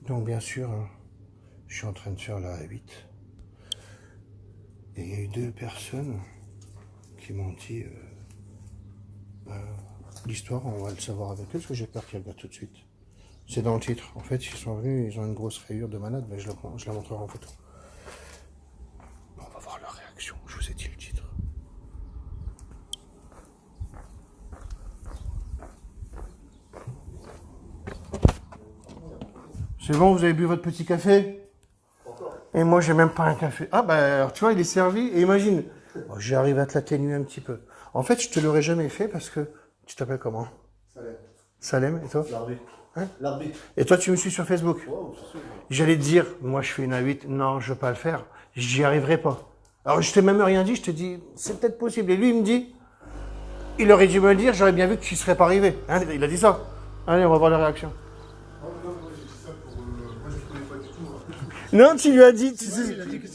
Donc bien sûr, je suis en train de faire la A8. Et il y a eu 2 personnes qui m'ont dit l'histoire, on va le savoir avec eux, parce que j'ai peur qu'elle va tout de suite. C'est dans le titre. En fait, ils sont venus, ils ont une grosse rayure de malade, mais je la montrerai en photo. Bon, on va voir leur réaction. Je vous ai dit le titre. C'est bon, vous avez bu votre petit café? Et moi, j'ai même pas un café. Ah, bah, alors, tu vois, il est servi. Et imagine, j'arrive à te l'atténuer un petit peu. En fait, je te l'aurais jamais fait parce que tu t'appelles comment? Salem. Salem, et toi? L'arbitre. Hein? L'arbitre. Et toi, tu me suis sur Facebook? Wow, c'est sûr. J'allais te dire, moi, je fais une A8. Non, je veux pas le faire. J'y arriverai pas. Alors, je t'ai même rien dit. Je te dis, c'est peut-être possible. Et lui, il me dit, il aurait dû me le dire. J'aurais bien vu que tu serais pas arrivé. Hein, il a dit ça. Allez, on va voir la réaction. Non, tu lui as dit,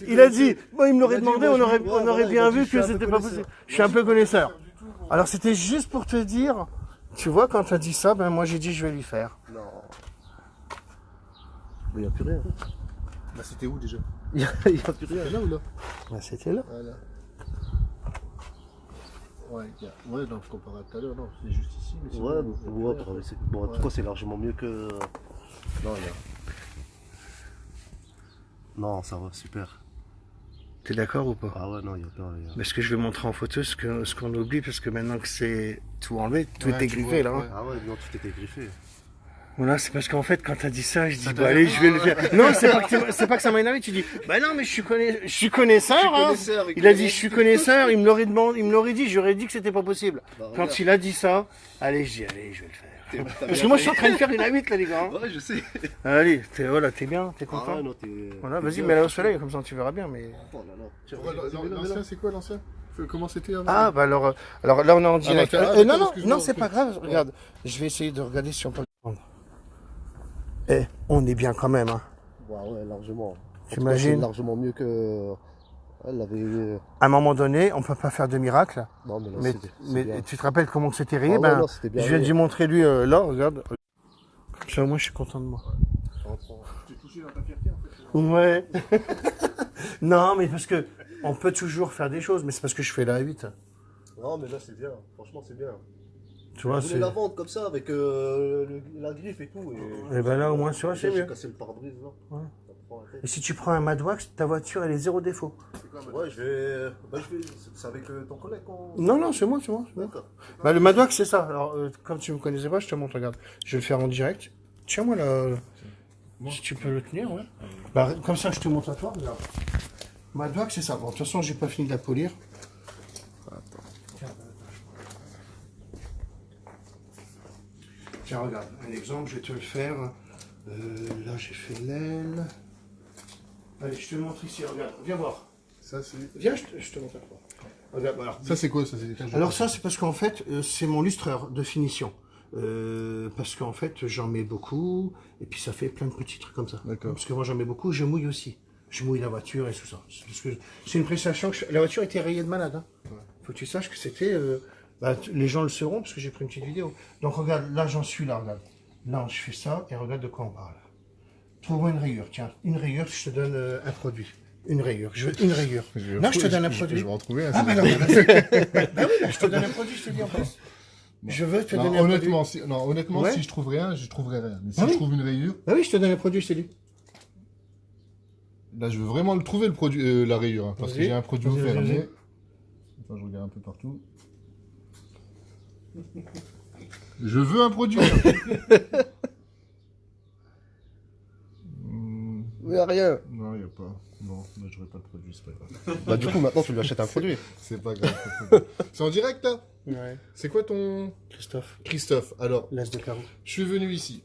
il a dit, moi il me l'aurait demandé, on aurait bien vu que c'était pas possible. Je suis un peu connaisseur. Alors c'était juste pour te dire, tu vois, quand tu as dit ça, ben moi j'ai dit je vais lui faire. Non. Mais il n'y a plus rien. Bah c'était où déjà? Il n'y a plus rien, là ou là? Ben c'était là. Voilà. Ouais, non, je compare à tout à l'heure, non, c'est juste ici. Mais Ouais, bon, bon, en tout cas, c'est largement mieux que. Non, il y a. Non, ça va, super. T'es d'accord ou pas? Ah ouais, non, il y a pas. Parce que je vais montrer en photo ce qu'on oublie, parce que maintenant que c'est tout enlevé, tout Ouais, est tu griffé vois, là. ouais. Hein. Ah ouais, non, tout était griffé. Voilà, c'est parce qu'en fait, quand t'as dit ça, je dis, bah allez, je vais le faire. Non, c'est pas que ça m'a énervé, tu dis, bah non, mais je suis connaisseur, hein. Il a dit, je suis connaisseur, il me l'aurait demandé, il me l'aurait dit, j'aurais dit que c'était pas possible. Bah, Quand regarde. il a dit ça, allez, je dis, allez, je vais le faire. Parce que moi, je suis en train de faire une A8, là, les gars. Hein. Ouais, je sais. Allez, t'es bien, t'es Ah content. ouais, non, t'es. Voilà, t'es vas-y, bien. mets-la au soleil, comme ça tu verras bien, mais... Oh là là. Tiens, L'ancien, c'est quoi l'ancien? Comment c'était avant? Ah, bah alors là, on est en direct. d'accord, Non, non, excuse-moi, non, c'est pas grave, regarde. Je vais essayer de regarder si on peut le prendre. Eh, on est bien quand même, hein. Ouais, largement. T'imagines? C'est largement mieux que. Elle avait. À un moment donné, on peut pas faire de miracle. Non, mais là, Mais, c'est bien. tu te rappelles comment c'était rayé? Ah ouais, Ben, non, c'était bien je viens de rayé. lui montrer lui là, regarde. Comme ça, moi, je suis content de moi. Tu es touché dans ta fierté en fait. Ouais. Non, mais parce que on peut toujours faire des choses, mais c'est parce que je fais la 8. Non, mais là, c'est bien. Franchement, c'est bien. Tu vois, Je voulais c'est. la vendre comme ça, avec la griffe et tout. Et ben là, au moins, tu vois, c'est J'ai mieux. cassé le pare-brise, là. Ouais. Ça prend la tête. Et si tu prends un Madwax, ta voiture, elle est zéro défaut. Ouais, je vais. Bah, je vais. C'est avec ton collègue qu'on. Non, non, c'est moi, c'est moi. D'accord. Bah, le Madwax, c'est ça. Alors, comme tu me connaissais pas, je te montre, regarde. Je vais le faire en direct. Tiens-moi là. Si tu peux le tenir, ouais. Bah, comme ça, je te montre à toi, regarde. Madwax, c'est ça. Bon, de toute façon, j'ai pas fini de la polir. Tiens, regarde, un exemple, je vais te le faire. Là, j'ai fait l'aile. Allez, je te le montre ici, regarde. Viens voir. Ça, c'est. Viens, je te montre à toi. Regarde, alors. Ça, c'est quoi? Ça, c'est des cages de Alors ça, c'est parce qu'en fait, c'est mon lustreur de finition. Parce qu'en fait, j'en mets beaucoup, et puis ça fait plein de petits trucs comme ça. D'accord. Parce que moi, j'en mets beaucoup, je mouille aussi. Je mouille la voiture et tout ça. Parce que c'est une prestation que la voiture était rayée de malade. Hein. Ouais. Faut que tu saches que c'était... les gens le sauront, parce que j'ai pris une petite vidéo. Donc regarde, là, j'en suis là, regarde. Là, je fais ça, et regarde de quoi on parle. Trouve-moi une rayure, tiens. Une rayure, je te donne un produit. Une rayure, je veux une rayure. Là, je te donne un produit. Je vais en trouver un. Ah, c'est bah bien. non, bah oui, je te donne un produit, je te dis en plus. Je veux te Non, donner un produit. honnêtement, Ouais. si je trouve rien, je trouverai rien. Mais si Ah je oui. trouve une rayure, Bah oui, je te donne un produit, je t'ai dit. là, je veux vraiment le trouver, le produit, la rayure. Hein, parce que Vas-y. j'ai un produit Vas-y, offert. vas-y. Mais... Attends, je regarde un peu partout. Je veux un produit. Hein. Il n'y a rien. Non, il n'y a pas. Non, là, j'aurais pas de produit, c'est pas grave. Bah, du coup, maintenant, tu lui achètes un produit. C'est pas grave. C'est en direct, là? Ouais. C'est quoi ton... Christophe, Christophe. Alors, l'as de carreau. je suis venu ici.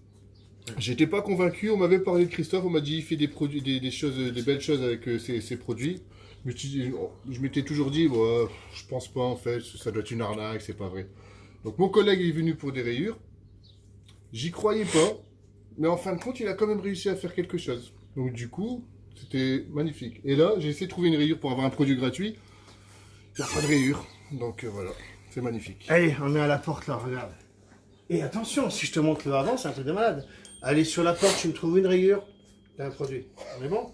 J'étais pas convaincu, on m'avait parlé de Christophe, on m'a dit il fait des produits, des choses, des belles choses avec ses produits. Je m'étais toujours dit, ouais, je pense pas en fait, ça doit être une arnaque, c'est pas vrai. Donc mon collègue est venu pour des rayures, j'y croyais pas, mais en fin de compte il a quand même réussi à faire quelque chose. Donc du coup, c'était magnifique. Et là, j'ai essayé de trouver une rayure pour avoir un produit gratuit, il n'y a pas de rayure, donc voilà, c'est magnifique. Allez, on est à la porte là, regarde. Et attention, si je te montre le avant, c'est un truc de malade. Allez sur la porte, tu me trouves une rayure. T'as un produit. On est bon?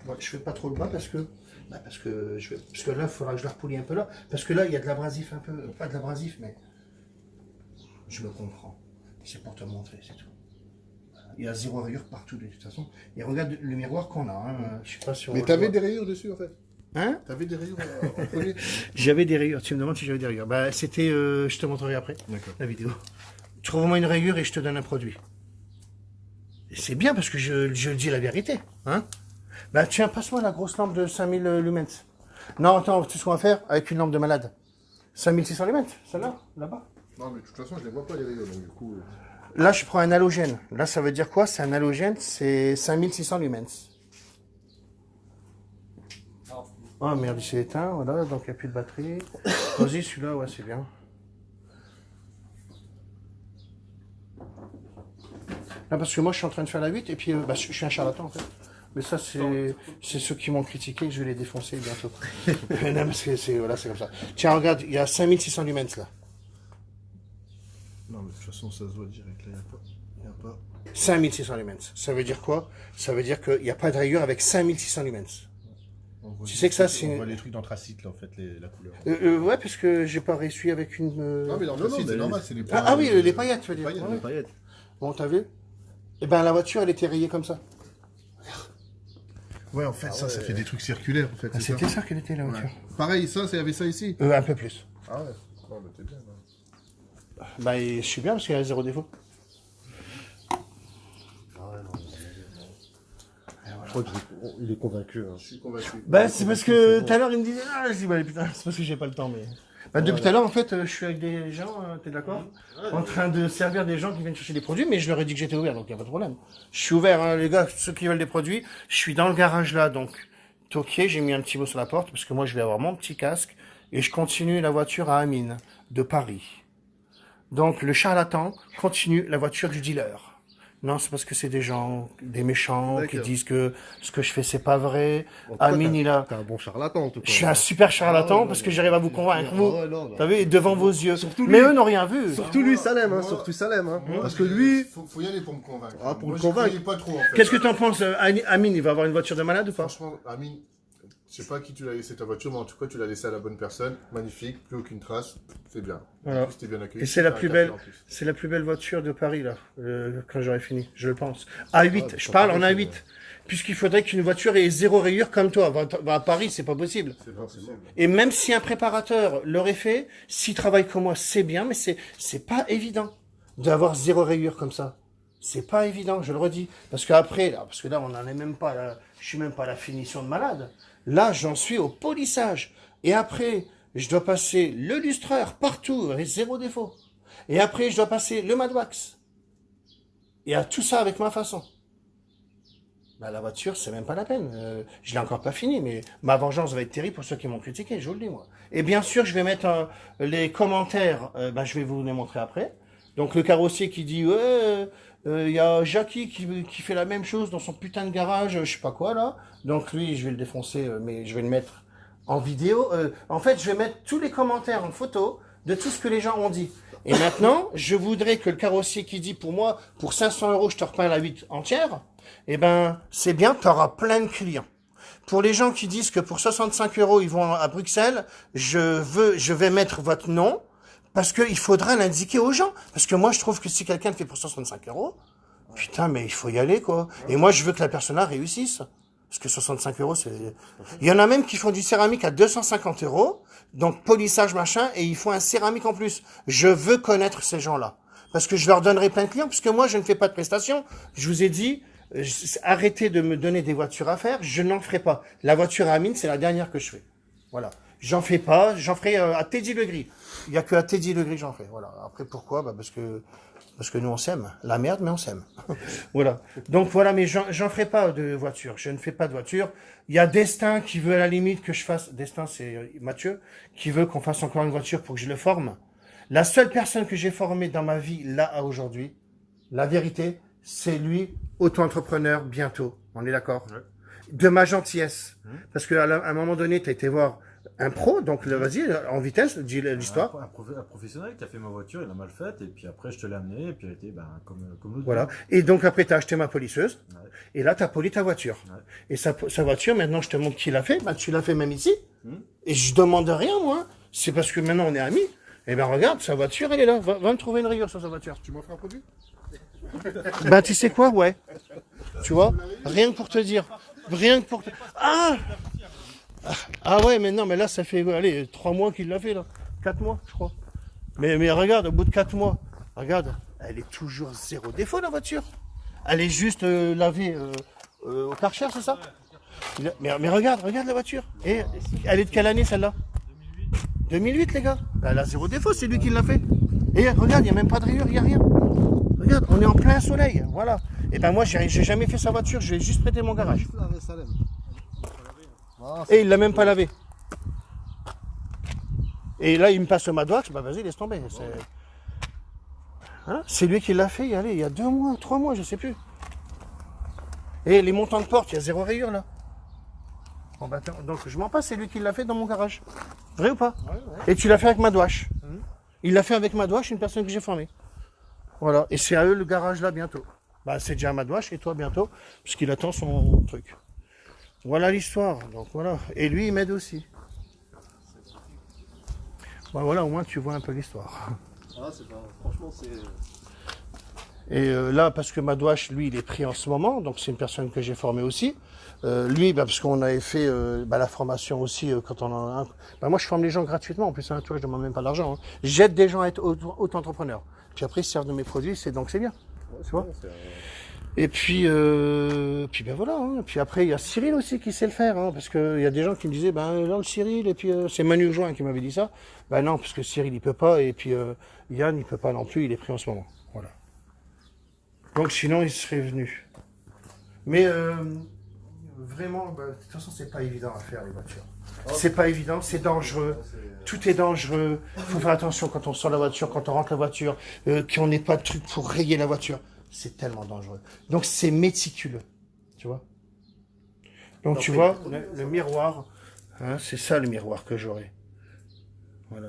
Ouais, je fais pas trop le bas parce que là, il faudra que je la repouille un peu là. Parce que là, il y a de l'abrasif un peu. Pas de l'abrasif, mais je me comprends. C'est pour te montrer, c'est tout. Il y a 0 rayure partout de toute façon. Et regarde le miroir qu'on a. Hein. Je sais pas si on Mais va t'avais le des voir. rayures dessus en fait. Hein? T'avais des rayures en premier. J'avais des rayures. Tu me demandes si j'avais des rayures. Bah, c'était. Je te montrerai après D'accord. la vidéo. Trouve-moi une rayure et je te donne un produit. Et c'est bien parce que je dis la vérité. Hein? Bah, tiens, passe-moi la grosse lampe de 5000 lumens. Non, attends, tu sais ce qu'on va faire avec une lampe de malade. 5600 lumens, celle-là, là-bas. Non, mais de toute façon, je les vois pas les rayures, donc du coup. Là, je prends un halogène. Là, ça veut dire quoi? C'est un halogène, c'est 5600 lumens. Oh merde, il s'est éteint, voilà, donc il n'y a plus de batterie. Vas-y, celui-là, ouais, c'est bien. Là, parce que moi, je suis en train de faire la 8 et puis bah, je suis un charlatan en fait. Mais ça, c'est ceux qui m'ont critiqué, je vais les défoncer bientôt. Non, parce que c'est voilà, c'est comme ça. Tiens, regarde, il y a 5600 lumens là. Non, mais de toute façon, ça se voit direct. Là, il n'y a pas. 5600 lumens. Ça veut dire quoi? Ça veut dire qu'il n'y a pas de rayure avec 5600 lumens. Tu sais que ça, c'est. On voit les trucs d'anthracite, là, en fait, la couleur. Ouais, parce que j'ai pas réussi avec une. Non, mais dans le site, c'est normal, c'est les Ah oui, les paillettes, tu veux dire. Paillettes, Ouais. les paillettes. Bon, t'as vu? Eh ben, la voiture, elle était rayée comme ça. Ouais, en fait, ça fait des trucs circulaires, en fait. Ah, c'est c'était ça qu'elle était, la voiture. Ouais. Pareil, ça, il y avait ça ici. Un peu plus. Ah ouais. Non, mais t'es bien, là. Bah, je suis bien parce qu'il y a 0 défaut. Je crois qu'il est convaincu. Hein. Je suis convaincu. Bah, c'est parce que tout à l'heure, il me disait, ah, je dis, bah, putain, c'est parce que j'ai pas le temps, mais. Bah, depuis tout à l'heure, en fait, je suis avec des gens, t'es d'accord? En train de servir des gens qui viennent chercher des produits, mais je leur ai dit que j'étais ouvert, donc il n'y a pas de problème. Je suis ouvert, hein, les gars, ceux qui veulent des produits. Je suis dans le garage là, donc, toqué, j'ai mis un petit mot sur la porte, parce que moi, je vais avoir mon petit casque, et je continue la voiture à Amine, de Paris. Donc, le charlatan continue la voiture du dealer. Non, c'est parce que c'est des gens, des méchants, qui disent que ce que je fais, c'est pas vrai. Amine, il a... T'es un bon charlatan, en tout cas. Je suis un super charlatan Ah ouais, parce ouais, que j'arrive à vous convaincre, vous. Ah ouais, non, bah. T'as vu, devant vos yeux. Surtout Mais lui. eux n'ont rien vu. Surtout lui, Salem, hein. Surtout Salem, hein. Parce que lui. Faut y aller pour me convaincre. Ah, pour Moi, le j'y convaincre. croyais pas trop, en fait. Qu'est-ce que t'en penses, Amine, il va avoir une voiture de malade ou pas? Franchement, Amine, je sais pas à qui tu l'as laissé ta voiture, mais en tout cas, tu l'as laissé à la bonne personne. Magnifique, plus aucune trace. C'est bien. Voilà. En plus, t'es bien accueilli. Et c'est la T'as un plus café belle, en plus. c'est la plus belle voiture de Paris, là, quand j'aurai fini, je le pense. A8, je parle en A8. Puisqu'il faudrait qu'une voiture ait 0 rayure comme toi. Va à Paris, c'est pas possible. C'est pas possible. Et même si un préparateur l'aurait fait, s'il travaille comme moi, c'est bien, mais c'est pas évident d'avoir 0 rayure comme ça. C'est pas évident, je le redis. Parce qu'après, là, parce que là, on n'en est même pas là, je suis même pas à la finition de malade. Là, j'en suis au polissage. Et après, je dois passer le lustreur partout, avec 0 défaut. Et après, je dois passer le Madwax. Et à tout ça avec ma façon. Bah, la voiture, c'est même pas la peine. Je l'ai encore pas fini, mais ma vengeance va être terrible pour ceux qui m'ont critiqué, je vous le dis, moi. Et bien sûr, je vais mettre les commentaires, je vais vous les montrer après. Donc, le carrossier qui dit, ouais, y a Jackie qui fait la même chose dans son putain de garage, je sais pas quoi, là. Donc, lui, je vais le défoncer, mais je vais le mettre en vidéo. En fait, je vais mettre tous les commentaires en photo de tout ce que les gens ont dit. Et maintenant, je voudrais que le carrossier qui dit, pour moi, pour 500 €, je te repeins la 8 entière, eh ben, c'est bien, tu auras plein de clients. Pour les gens qui disent que pour 65 €, ils vont à Bruxelles, je vais mettre votre nom, parce qu'il faudra l'indiquer aux gens. Parce que moi, je trouve que si quelqu'un le fait pour 65 €, putain, mais il faut y aller, quoi. Et moi, je veux que la personne réussisse. Parce que 65 €, c'est... Il y en a même qui font du céramique à 250 €, donc polissage, machin, et ils font un céramique en plus. Je veux connaître ces gens-là. Parce que je leur donnerai plein de clients, puisque moi, je ne fais pas de prestations. Je vous ai dit, arrêtez de me donner des voitures à faire, je n'en ferai pas. La voiture à Amine, c'est la dernière que je fais. Voilà. J'en fais pas, j'en ferai à Teddy Legris. Il y a que à Teddy Legris j'en fais. Voilà. Après, pourquoi? Bah, parce que nous, on s'aime. La merde, mais on s'aime. Voilà. Donc, voilà, mais j'en ferai pas de voiture. Je ne fais pas de voiture. Il y a Destin qui veut à la limite que je fasse, Destin, c'est Mathieu, qui veut qu'on fasse encore une voiture pour que je le forme. La seule personne que j'ai formée dans ma vie, là, à aujourd'hui, la vérité, c'est lui, auto-entrepreneur, bientôt. On est d'accord? Ouais. De ma gentillesse. Parce qu'à un moment donné, tu as été voir Un pro, donc vas-y, en vitesse, dis l'histoire. Un professionnel qui a fait ma voiture, il a mal faite, et puis après je te l'ai amené, et puis elle était comme l'autre. Voilà. Et donc après, tu as acheté ma polisseuse, Ouais. et là, tu as poli ta voiture. Ouais. Et sa voiture, maintenant, je te montre qui l'a fait. Bah, tu l'as fait même ici. Hmm. Et je demande rien, moi. C'est parce que maintenant, on est amis. Et ben regarde, sa voiture, elle est là. Va me trouver une rayure sur sa voiture. Tu m'offres un produit? Ben, tu sais quoi, ouais. Tu vois, rien que pour te dire. Rien que pour te... Ah ouais, mais non, mais là, ça fait, allez, 3 mois qu'il l'a fait, là. 4 mois, je crois. Mais regarde, au bout de 4 mois, regarde, elle est toujours zéro défaut, la voiture. Elle est juste lavée au Karcher, c'est ça? Mais regarde la voiture. Et elle est de quelle année, celle-là? 2008, les gars. Elle a zéro défaut, c'est lui qui l'a fait. Et regarde, il n'y a même pas de rayure, il n'y a rien. Regarde, on est en plein soleil, voilà. Et ben moi, j'ai jamais fait sa voiture, je vais juste prêter mon garage. Et il l'a même pas lavé. Et là, il me passe le Madwax, bah vas-y, laisse tomber. C'est lui qui l'a fait, allez, il y a 2 mois, 3 mois, je sais plus. Et les montants de porte, il y a 0 rayure là. Bon, bah, donc je m'en passe, c'est lui qui l'a fait dans mon garage. Vrai ou pas? Et tu l'as fait avec Madwash. Il l'a fait avec Madwash, une personne que j'ai formée. Voilà, et c'est à eux le garage là bientôt. Bah c'est déjà Madwash et toi bientôt, puisqu'il attend son truc. Voilà l'histoire, donc voilà. Et lui, il m'aide aussi. Bah voilà, au moins tu vois un peu l'histoire. Ah, c'est pas. Franchement, c'est. Et là, parce que Madwash, lui, il est pris en ce moment, donc c'est une personne que j'ai formée aussi. Lui, bah, parce qu'on avait fait la formation aussi quand on en a. Moi, je forme les gens gratuitement. En plus, hein, toi, je demande même pas d'argent. Hein. J'aide des gens à être auto-entrepreneurs. Puis après, ils se servent de mes produits, donc c'est bien. Tu vois. Et puis ben voilà. Hein. Puis après, il y a Cyril aussi qui sait le faire, hein, parce que il y a des gens qui me disaient, ben là le Cyril, et puis c'est Manu Join qui m'avait dit ça. Ben non, parce que Cyril il peut pas, et puis Yann il peut pas non plus, il est pris en ce moment. Voilà. Donc sinon il serait venu. Mais vraiment, de toute façon c'est pas évident à faire les voitures. C'est pas évident, c'est dangereux. Tout est dangereux. Il faut faire attention quand on sort la voiture, quand on rentre la voiture, qu'on n'ait pas de truc pour rayer la voiture. C'est tellement dangereux. Donc c'est méticuleux, tu vois. Donc tu vois, le miroir, hein, c'est ça le miroir que j'aurai. Voilà.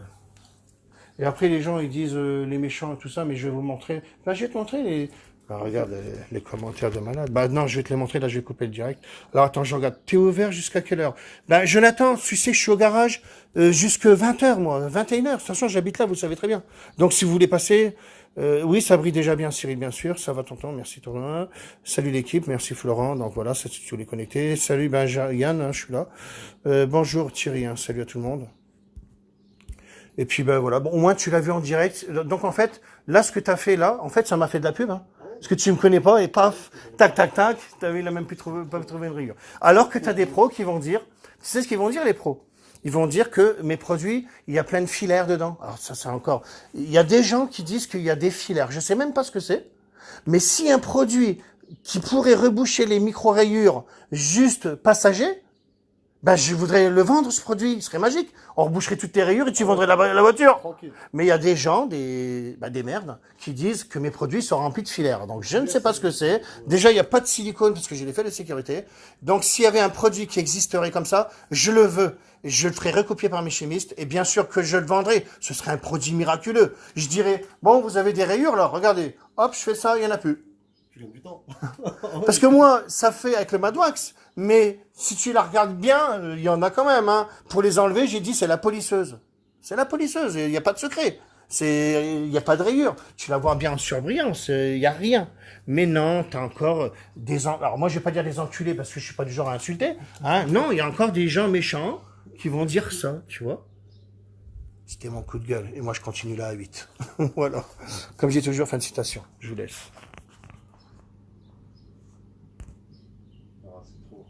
Et après les gens ils disent les méchants et tout ça, mais je vais vous montrer. Ben, je vais te montrer les. Ben, regarde les commentaires de malade. Bah non, je vais te les montrer, là je vais couper le direct. Alors attends, je regarde. T'es ouvert jusqu'à quelle heure? Ben Jonathan, tu sais, je suis au garage jusqu'à 20h moi, 21h. De toute façon, j'habite là, vous savez très bien. Donc si vous voulez passer. Oui, ça brille déjà bien, Cyril, bien sûr. Ça va, tonton, merci, Thomas. Salut l'équipe, merci Florent. Donc voilà, c'est si tu voulais connecter. Salut Yann, hein, je suis là. Bonjour Thierry, hein, salut à tout le monde. Et puis ben voilà, bon, au moins tu l'as vu en direct. Donc en fait, là, ce que tu as fait là, en fait, ça m'a fait de la pub. Hein, parce que tu me connais pas et paf, tac, tac, tac, il a même pas trouvé une rigueur. Alors que tu as des pros qui vont dire, tu sais ce qu'ils vont dire les pros? Ils vont dire que mes produits, il y a plein de filaires dedans. Alors ça, c'est encore... Il y a des gens qui disent qu'il y a des filaires. Je sais même pas ce que c'est. Mais si un produit qui pourrait reboucher les micro-rayures juste passager, ben je voudrais le vendre, ce produit. Il serait magique. On reboucherait toutes tes rayures et tu vendrais la voiture. Tranquille. Mais il y a des gens, des merdes, qui disent que mes produits sont remplis de filaires. Donc je ne sais pas ce que c'est. Déjà, il n'y a pas de silicone parce que j'ai les faits de sécurité. Donc s'il y avait un produit qui existerait comme ça, je le veux. Je le ferai recopier par mes chimistes et bien sûr que je le vendrai. Ce serait un produit miraculeux. Je dirais, bon, vous avez des rayures là, regardez. Hop, je fais ça, il n'y en a plus. Tu gagnes du temps. Parce que moi, ça fait avec le Madwax. Mais si tu la regardes bien, il y en a quand même. Hein. Pour les enlever, j'ai dit, c'est la polisseuse. C'est la polisseuse, il n'y a pas de secret. Il n'y a pas de rayure. Tu la vois bien en surbrillance, il n'y a rien. Mais non, tu as encore des... Alors moi, je vais pas dire des enculés parce que je suis pas du genre à insulter. Hein. Non, il y a encore des gens méchants qui vont dire ça, tu vois. C'était mon coup de gueule. Et moi, je continue là à 8. Voilà. Comme j'ai toujours, fin de citation. Je vous laisse. Ah, c'est trop.